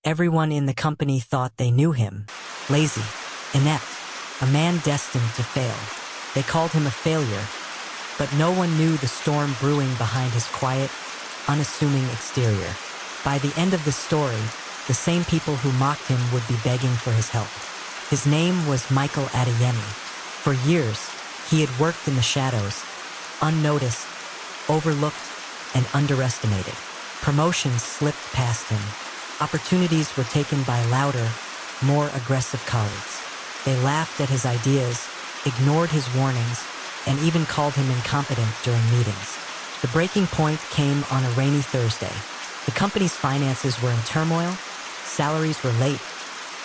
Everyone in the company thought they knew him. Lazy, inept, a man destined to fail. They called him a failure, but no one knew the storm brewing behind his quiet, unassuming exterior. By the end of the story, the same people who mocked him would be begging for his help. His name was Michael Adeyemi. For years, he had worked in the shadows, unnoticed, overlooked, and underestimated. Promotions slipped past him. Opportunities were taken by louder, more aggressive colleagues. They laughed at his ideas, ignored his warnings, and even called him incompetent during meetings. The breaking point came on a rainy Thursday. The company's finances were in turmoil, salaries were late,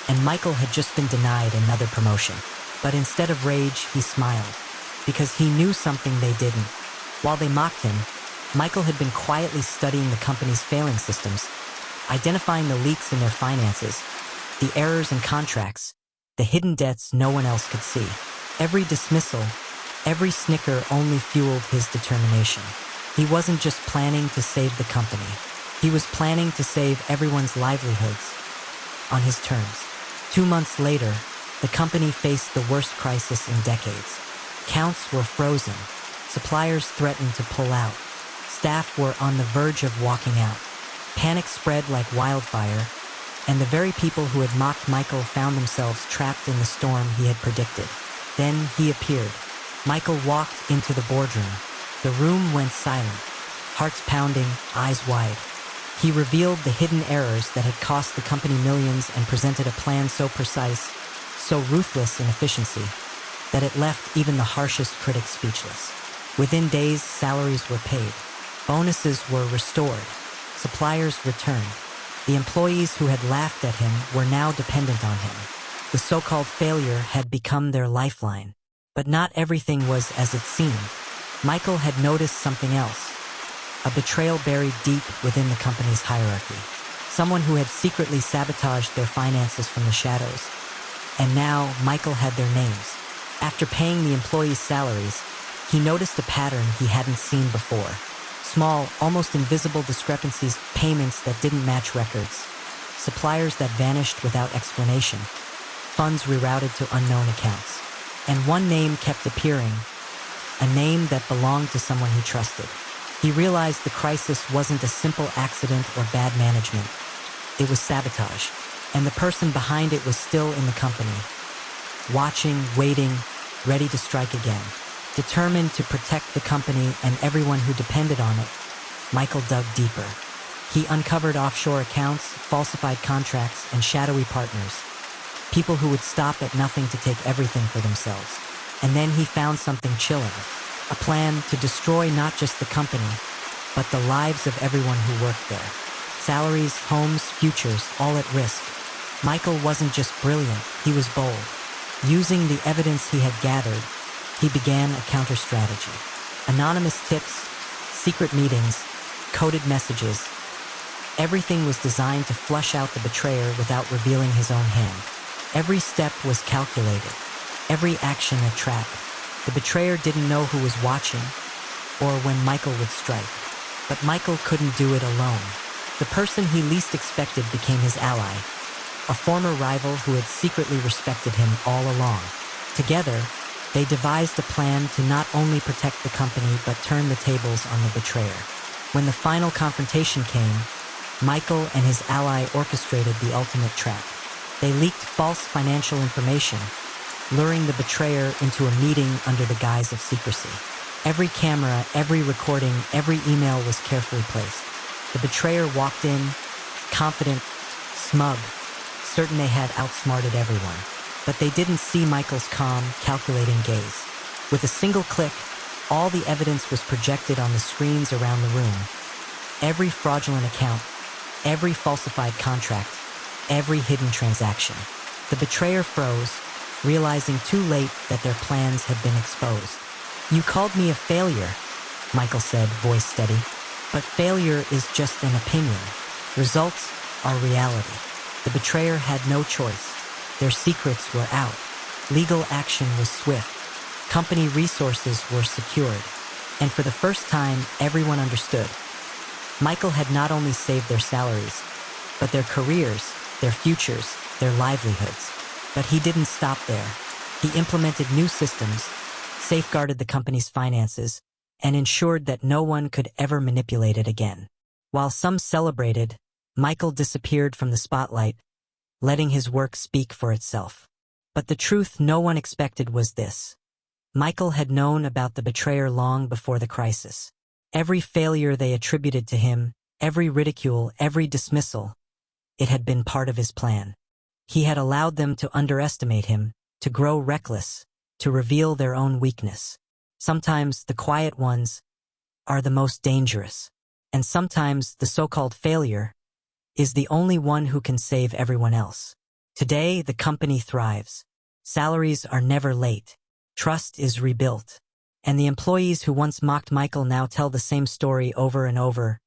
and Michael had just been denied another promotion. But instead of rage, he smiled, because he knew something they didn't. While they mocked him, Michael had been quietly studying the company's failing systems, identifying the leaks in their finances, the errors in contracts, the hidden debts no one else could see. Every dismissal, every snicker only fueled his determination. He wasn't just planning to save the company. He was planning to save everyone's livelihoods on his terms. 2 months later, the company faced the worst crisis in decades. Accounts were frozen. Suppliers threatened to pull out. Staff were on the verge of walking out. Panic spread like wildfire, and the very people who had mocked Michael found themselves trapped in the storm he had predicted. Then he appeared. Michael walked into the boardroom. The room went silent, hearts pounding, eyes wide. He revealed the hidden errors that had cost the company millions and presented a plan so precise, so ruthless in efficiency, that it left even the harshest critics speechless. Within days, salaries were paid. Bonuses were restored. Suppliers returned. The employees who had laughed at him were now dependent on him. The so-called failure had become their lifeline. But not everything was as it seemed. Michael had noticed something else. A betrayal buried deep within the company's hierarchy. Someone who had secretly sabotaged their finances from the shadows. And now, Michael had their names. After paying the employees' salaries, he noticed a pattern he hadn't seen before. Small, almost invisible discrepancies, payments that didn't match records. Suppliers that vanished without explanation. Funds rerouted to unknown accounts. And one name kept appearing, a name that belonged to someone he trusted. He realized the crisis wasn't a simple accident or bad management. It was sabotage, and the person behind it was still in the company. Watching, waiting, ready to strike again. Determined to protect the company and everyone who depended on it, Michael dug deeper. He uncovered offshore accounts, falsified contracts, and shadowy partners. People who would stop at nothing to take everything for themselves. And then he found something chilling. A plan to destroy not just the company, but the lives of everyone who worked there. Salaries, homes, futures, all at risk. Michael wasn't just brilliant, he was bold. Using the evidence he had gathered, he began a counter-strategy. Anonymous tips, secret meetings, coded messages. Everything was designed to flush out the betrayer without revealing his own hand. Every step was calculated, every action a trap. The betrayer didn't know who was watching or when Michael would strike. But Michael couldn't do it alone. The person he least expected became his ally, a former rival who had secretly respected him all along. Together, they devised a plan to not only protect the company but turn the tables on the betrayer. When the final confrontation came, Michael and his ally orchestrated the ultimate trap. They leaked false financial information, luring the betrayer into a meeting under the guise of secrecy. Every camera, every recording, every email was carefully placed. The betrayer walked in, confident, smug, certain they had outsmarted everyone. But they didn't see Michael's calm, calculating gaze. With a single click, all the evidence was projected on the screens around the room. Every fraudulent account, every falsified contract, every hidden transaction. The betrayer froze, realizing too late that their plans had been exposed. "You called me a failure," Michael said, voice steady. "But failure is just an opinion. Results are reality." The betrayer had no choice. Their secrets were out. Legal action was swift. Company resources were secured. And for the first time, everyone understood. Michael had not only saved their salaries, but their careers, their futures, their livelihoods. But he didn't stop there. He implemented new systems, safeguarded the company's finances, and ensured that no one could ever manipulate it again. While some celebrated, Michael disappeared from the spotlight, letting his work speak for itself. But the truth no one expected was this. Michael had known about the betrayer long before the crisis. Every failure they attributed to him, every ridicule, every dismissal, it had been part of his plan. He had allowed them to underestimate him, to grow reckless, to reveal their own weakness. Sometimes the quiet ones are the most dangerous, and sometimes the so-called failure is the only one who can save everyone else. Today, the company thrives. Salaries are never late. Trust is rebuilt. And the employees who once mocked Michael now tell the same story over and over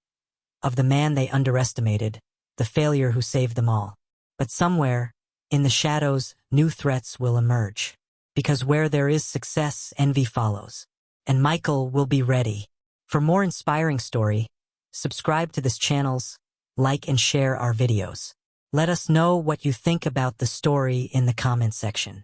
of the man they underestimated, the failure who saved them all. But somewhere, in the shadows, new threats will emerge. Because where there is success, envy follows. And Michael will be ready. For more inspiring story, subscribe to this channel, like and share our videos. Let us know what you think about the story in the comment section.